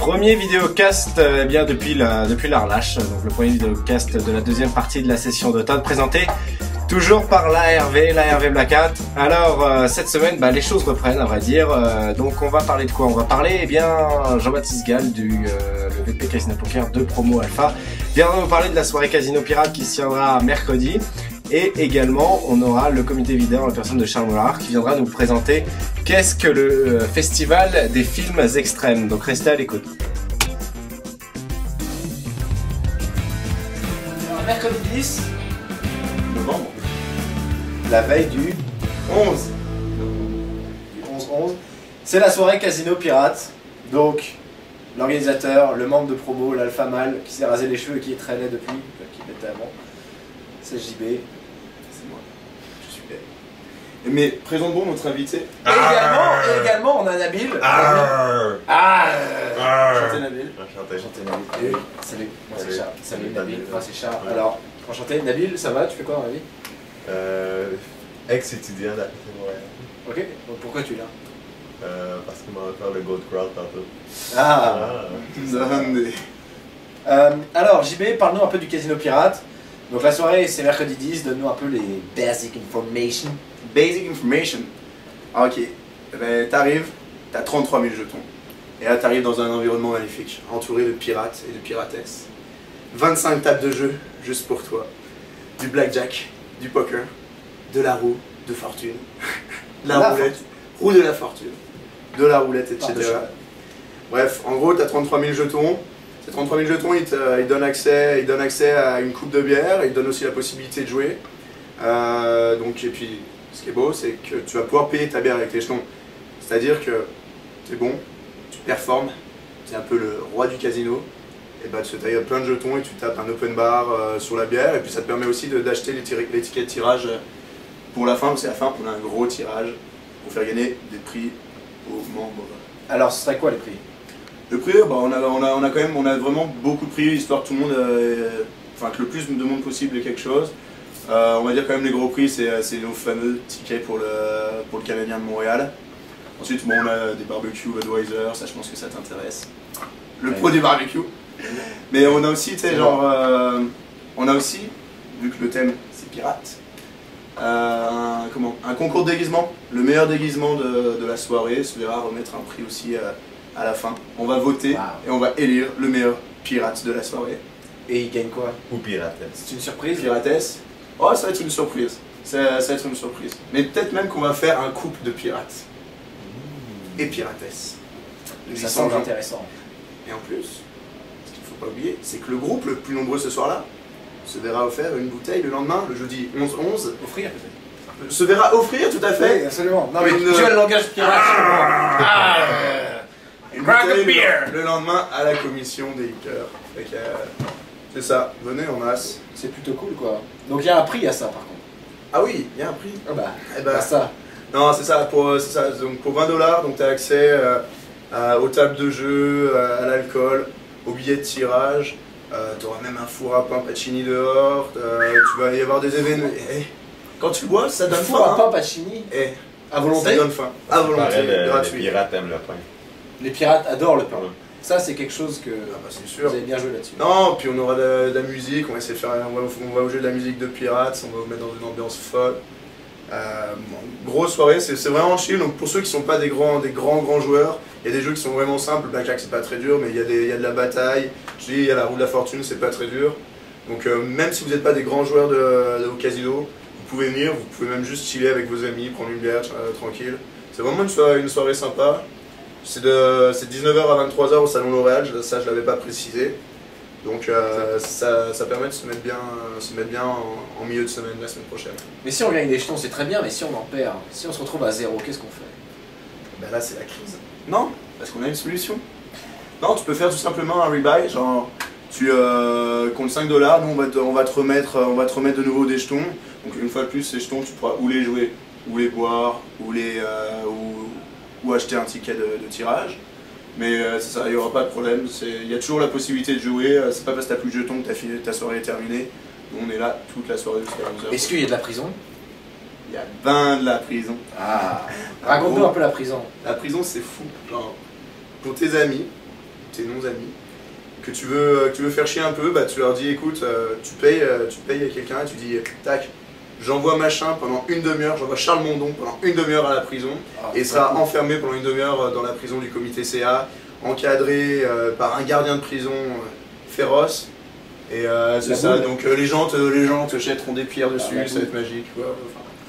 Premier vidéocast bien depuis la relâche, donc le premier vidéocast de la deuxième partie de la session d'automne présenté toujours par l'ARV Black Hat. Alors cette semaine les choses reprennent à vrai dire, donc on va parler de quoi? On va parler Jean-Baptiste Gall du le VP Casino Poker de Promo Alpha viendra nous parler de la soirée Casino Pirate qui se tiendra mercredi. Et également, on aura le comité videur en la personne de Charles Mollard qui viendra nous présenter qu'est-ce que le festival des films extrêmes. Donc restez à l'écoute. Mercredi 10 novembre, la veille du 11. Du 11-11, c'est la soirée Casino Pirate. Donc, l'organisateur, le membre de promo, l'Alpha Male, qui s'est rasé les cheveux et qui traînait depuis, qui l'était avant, c'est JB. Mais présentons notre invité. Et également, on a Nabil. Enchanté Nabil. Enchanté Nabil. Salut, moi c'est Charles. Salut Nabil, moi c'est Charles. Alors, enchanté. Nabil, ça va? Tu fais quoi dans la vie? Ex-étudiant d'Arc Montréal. Ok, donc pourquoi tu es là? Parce qu'on va faire le Gold Crowd tantôt. Alors, JB, parle-nous un peu du Casino Pirate. Donc la soirée, c'est mercredi 10, donne-nous un peu les basic information. Basic information. Ah, ok. Ben, t'arrives, t'as 33 000 jetons. Et là, t'arrives dans un environnement magnifique, entouré de pirates et de piratesses. 25 tables de jeu, juste pour toi. Du blackjack, du poker, de la roue de fortune, de la roulette, roue de la fortune, de la roulette, etc. Bref, en gros, t'as 33 000 jetons. Ces 33 000 jetons, ils donnent accès à une coupe de bière, ils donnent aussi la possibilité de jouer. Et puis, ce qui est beau, c'est que tu vas pouvoir payer ta bière avec tes jetons. C'est-à-dire que t'es bon, tu performes, tu es un peu le roi du casino, et tu tailles plein de jetons et tu tapes un open bar sur la bière, et puis ça te permet aussi d'acheter les tickets de tirage pour la fin, parce qu'à la fin, on a un gros tirage pour faire gagner des prix aux membres. Alors, ce serait quoi les prix? Le prix, on a vraiment beaucoup de prix, histoire que tout le monde, que le plus de monde possible ait quelque chose. On va dire quand même les gros prix, c'est nos fameux tickets pour le Canadien de Montréal. Ensuite, on a des barbecues Budweiser, ça je pense que ça t'intéresse. Le pro du barbecue. Mais on a aussi, on a aussi, vu que le thème c'est pirate, un concours de déguisement. Le meilleur déguisement de la soirée se verra remettre un prix aussi à la fin. On va voter et on va élire le meilleur pirate de la soirée. Et il gagne quoi? Ou piratesse. C'est une surprise? Piratesse. Oh, ça va être une surprise. Ça va être une surprise. Mais peut-être même qu'on va faire un couple de pirates. Et piratesses. Ça semble intéressant. Et en plus, ce qu'il ne faut pas oublier, c'est que le groupe le plus nombreux ce soir-là se verra offrir une bouteille le lendemain, le jeudi 11-11. Offrir peut-être? Se verra offrir, tout à fait. Oui, absolument. Non mais tu as le langage pirate. Une bouteille le lendemain à la commission des liqueurs. C'est ça, venez en masse. C'est plutôt cool quoi. Donc il y a un prix à ça par contre. Ah oui, il y a un prix. Ça. Non, c'est ça, donc pour 20 $, donc tu as accès aux tables de jeu, à l'alcool, aux billets de tirage, tu auras même un four à pain Pacini dehors, tu vas y avoir des événements. Quand tu bois, ça donne faim. Four à pain Pacini à volonté. Ça donne faim. À volonté, gratuit. Les pirates aiment le pain. Les pirates adorent le pain. Ça, c'est quelque chose que c'est sûr. Vous avez bien joué là-dessus. Non, puis on aura de la musique, on va essayer de faire, on va jouer de la musique de pirates, on va vous mettre dans une ambiance folle. Grosse soirée, c'est vraiment chill. Donc pour ceux qui sont pas des grands joueurs, il y a des jeux qui sont vraiment simples. Blackjack c'est pas très dur, mais il y a de la bataille. Je dis, il y a la roue de la fortune, c'est pas très dur. Donc même si vous n'êtes pas des grands joueurs au casino, vous pouvez venir, vous pouvez même juste chiller avec vos amis, prendre une bière tranquille. C'est vraiment une soirée sympa. C'est de 19h à 23h au Salon L'Oréal, ça je l'avais pas précisé. Donc ça permet de se mettre bien en milieu de semaine, la semaine prochaine. Mais si on gagne des jetons c'est très bien, mais si on en perd, si on se retrouve à zéro, qu'est-ce qu'on fait? Là c'est la crise. Non, parce qu'on a une solution. Non, tu peux faire tout simplement un rebuy, genre tu comptes 5 $, nous on va te remettre de nouveau des jetons. Donc une fois de plus ces jetons tu pourras ou les jouer, ou les boire, ou acheter un ticket de tirage. Mais c'est ça, il n'y aura pas de problème, il y a toujours la possibilité de jouer, c'est pas parce que t'as plus de jetons que ta soirée est terminée. Nous on est là toute la soirée jusqu'à 11h. Est-ce qu'il y a de la prison? Il y a 20 de la prison. Raconte-nous un peu la prison. La prison c'est fou, genre pour tes amis, tes non-amis, que tu veux faire chier un peu, bah, tu leur dis écoute, tu payes quelqu'un, tu dis tac, j'envoie machin pendant une demi-heure, j'envoie Charles Mondon pendant une demi-heure à la prison, et il sera enfermé pendant une demi-heure dans la prison du comité CA, encadré par un gardien de prison féroce. Et c'est ça, donc les gens te jetteront des pierres dessus, ça va être magique. Quoi.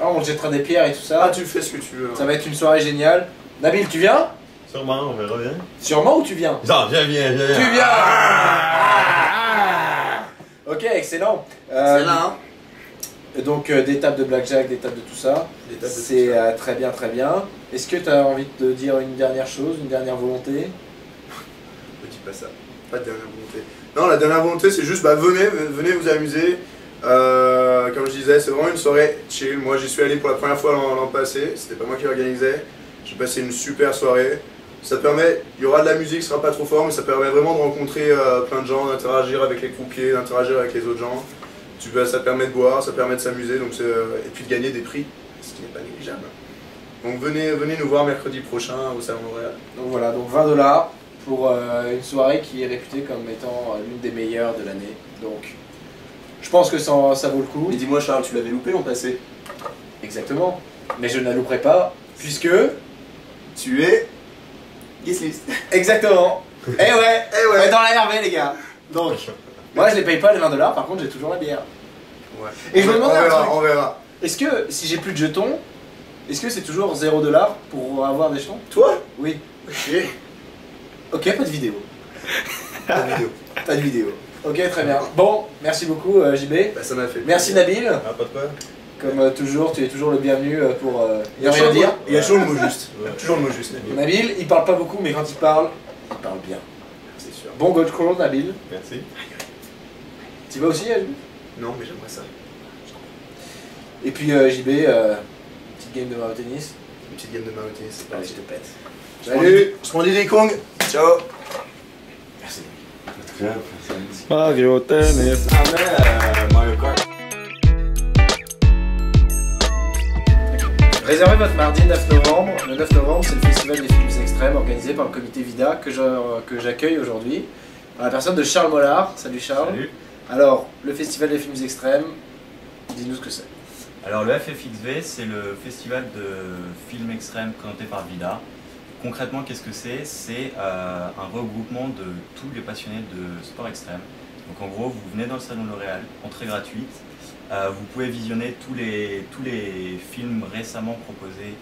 Ah, on te jettera des pierres et tout ça. Ah, tu fais ce que tu veux. Ça va être une soirée géniale. Nabil, tu viens? Sûrement, on verra bien. Sûrement ou tu viens? Non, viens. Tu viens! Ok, excellent. C'est là, hein. Donc des tables de blackjack, des tables de tout ça. C'est très bien, très bien. Est-ce que tu as envie de dire une dernière chose, une dernière volonté? Ne dis pas ça, pas de dernière volonté. Non, la dernière volonté c'est juste, bah venez vous amuser. Comme je disais, c'est vraiment une soirée chill. Moi j'y suis allé pour la première fois l'an passé, c'était pas moi qui l'organisais. J'ai passé une super soirée. Ça permet, il y aura de la musique, ce sera pas trop fort, mais ça permet vraiment de rencontrer plein de gens, d'interagir avec les croupiers, d'interagir avec les autres gens. Ça permet de boire, ça permet de s'amuser, et puis de gagner des prix, ce qui n'est pas négligeable. Donc venez nous voir mercredi prochain au Salon L'Oréal. Donc voilà, donc 20 $ pour une soirée qui est réputée comme étant l'une des meilleures de l'année. Donc je pense que ça vaut le coup. Et dis-moi Charles, tu l'avais loupé l'an passé? Exactement. Mais je ne la louperai pas, puisque... Tu es... guest list. Exactement. Eh ouais, on est dans la RV les gars. Donc, moi je les paye pas les 20 $, par contre j'ai toujours la bière. Ouais. Et je me demandais un truc. On verra. Est-ce que si j'ai plus de jetons, est-ce que c'est toujours 0 $ pour avoir des jetons? Toi? Oui. Ok, pas de vidéo. Pas de vidéo. Pas de vidéo. Ok, très bien. Bon, merci beaucoup JB. Bah, ça m'a fait Merci plaisir. Nabil. Ah, pas de quoi. Comme toujours, tu es toujours le bienvenu pour Il y a rien toujours dire. Il y a toujours le mot juste. Ouais. Toujours le mot juste, Nabil. Nabil, il parle pas beaucoup, mais quand il parle bien. C'est sûr. Bon gold crawl, Nabil. Merci. Tu vas aussi, JB? Non, mais j'aimerais ça. Et puis JB, petite game de Mario Tennis. Une petite game de Mario Tennis. Allez, je te pète. Salut. Je prends Diddy Kong. Ciao. Merci. Mario Tennis. Mario Kart. Réservez votre mardi 9 novembre. Le 9 novembre, c'est le festival des films extrêmes organisé par le comité VIDA que j'accueille aujourd'hui. À la personne de Charles Mollard. Salut Charles. Salut. Alors, le festival des films extrêmes, dis-nous ce que c'est. Alors le FFXV, c'est le festival de films extrêmes présenté par VIDA. Concrètement, qu'est-ce que c'est? C'est un regroupement de tous les passionnés de sport extrême. Donc en gros, vous venez dans le Salon L'Oréal, entrée gratuite. Vous pouvez visionner tous les films récemment proposés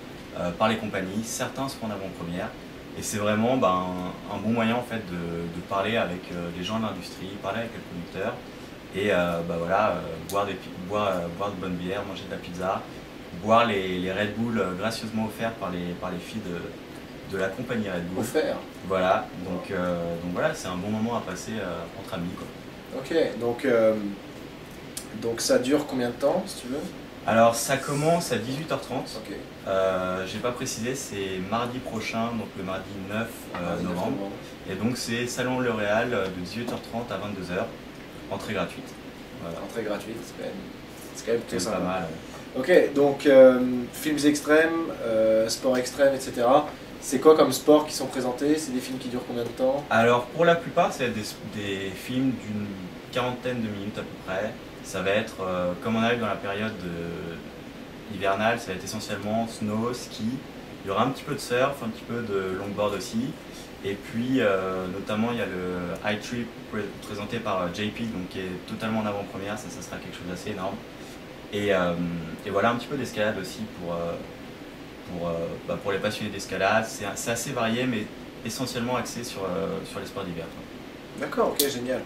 par les compagnies. Certains seront en avant-première. Et c'est vraiment un bon moyen en fait, de parler avec les gens de l'industrie, parler avec les producteurs. Et boire de bonnes bières, manger de la pizza, boire les Red Bull gracieusement offerts par les filles de la compagnie Red Bull. Offert. Voilà, donc voilà, c'est un bon moment à passer entre amis, quoi. Ok, donc ça dure combien de temps, si tu veux? Alors ça commence à 18h30. Ok. J'ai pas précisé, c'est mardi prochain, donc le mardi 9 novembre. Et donc c'est Salon L'Oréal de 18h30 à 22h. Entrée gratuite. Voilà. Entrée gratuite, c'est quand même plutôt C'est sympa. pas mal. Ok, donc films extrêmes, sport extrême, etc. C'est quoi comme sports qui sont présentés? C'est des films qui durent combien de temps? Alors pour la plupart, ça va être des films d'une quarantaine de minutes à peu près. Ça va être, comme on arrive dans la période hivernale, ça va être essentiellement snow, ski. Il y aura un petit peu de surf, un petit peu de longboard aussi. Et puis notamment il y a le High Trip présenté par JP, donc qui est totalement en avant-première, ça sera quelque chose d'assez énorme. Et voilà un petit peu d'escalade aussi pour les passionnés d'escalade. C'est assez varié mais essentiellement axé sur les sports d'hiver. D'accord, ok, génial.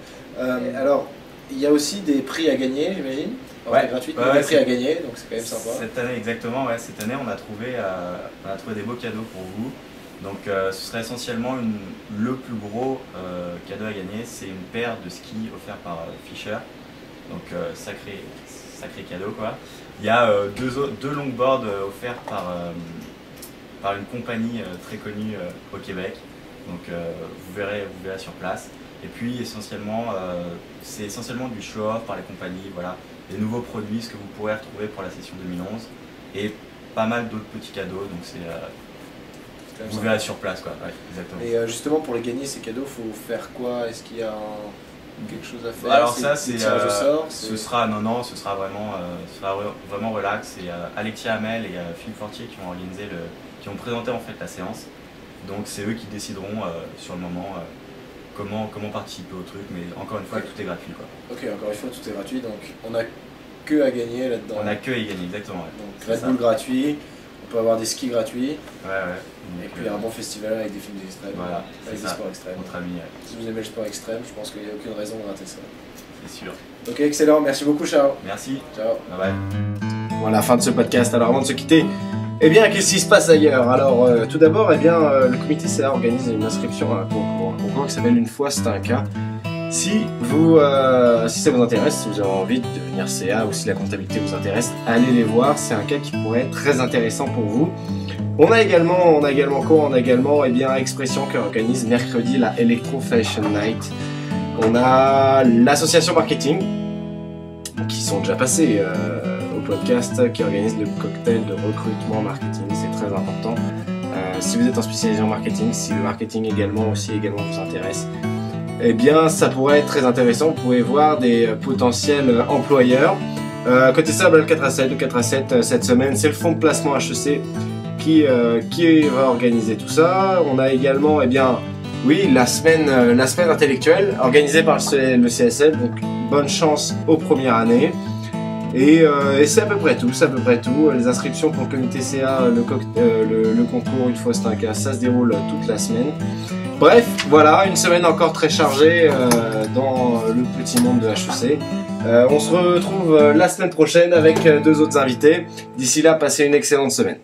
Alors, il y a aussi des prix à gagner, j'imagine? Ouais, gratuite, ouais, mais ouais, des prix à gagner, donc c'est quand même sympa. Cette année, exactement, ouais, cette année on a trouvé des beaux cadeaux pour vous. Donc ce serait essentiellement le plus gros cadeau à gagner, c'est une paire de skis offert par Fisher. Donc sacré cadeau quoi. Il y a deux longboards offerts par une compagnie très connue au Québec. Donc vous verrez sur place. Et puis essentiellement, c'est essentiellement du show-off par les compagnies, voilà, des nouveaux produits, ce que vous pourrez retrouver pour la session 2011. Et pas mal d'autres petits cadeaux, donc Vous verrez sur place, quoi. Ouais, exactement. Et justement, pour les gagner ces cadeaux, faut faire quoi? Est-ce qu'il y a quelque chose à faire? Alors ça, c'est tirage au sort, ce sera vraiment relax. C'est Alexia Hamel et Philippe Fortier qui ont présenté en fait la séance. Donc c'est eux qui décideront sur le moment comment participer au truc, mais encore une fois, tout est gratuit, quoi. Ok, encore une fois, tout est gratuit, donc on a que à gagner là-dedans. On a que à y gagner, exactement. Ouais. Donc Red Bull gratuit, on peut avoir des skis gratuits, Ouais. et Donc, puis un bon festival avec des films extrêmes, voilà, avec c'est des ça. sports extrêmes. Entre amis, Si vous aimez le sport extrême, je pense qu'il n'y a aucune raison de rater ça. c'est sûr. Ok, excellent, merci beaucoup Charles. Merci. Ciao. Bye bye. Voilà, fin de ce podcast. Alors avant de se quitter, eh bien, qu'est-ce qui se passe ailleurs? Alors, tout d'abord, eh bien, le comité CA organise une inscription à un concours qui s'appelle Une fois c'est un cas. Si ça vous intéresse, si vous avez envie de devenir CA ou si la comptabilité vous intéresse, allez les voir. C'est un cas qui pourrait être très intéressant pour vous. On a également eh bien, Expression qui organise mercredi la Electro Fashion Night. On a l'association marketing qui sont déjà passés au podcast, qui organise le cocktail de recrutement marketing. C'est très important. Si vous êtes en spécialisation marketing, si le marketing également vous intéresse, eh bien ça pourrait être très intéressant. Vous pouvez voir des potentiels employeurs. Côté sable, le 4 à 7, le 4 à 7 cette semaine, c'est le fonds de placement HEC qui va organiser tout ça. On a également, eh bien, oui, la semaine intellectuelle organisée par le CSL. Donc bonne chance aux premières années. Et c'est à peu près tout, Les inscriptions pour le comité CA, le concours Une fois c'est un cas, ça se déroule toute la semaine. Bref, voilà, une semaine encore très chargée dans le petit monde de HEC. On se retrouve la semaine prochaine avec 2 autres invités. D'ici là, passez une excellente semaine.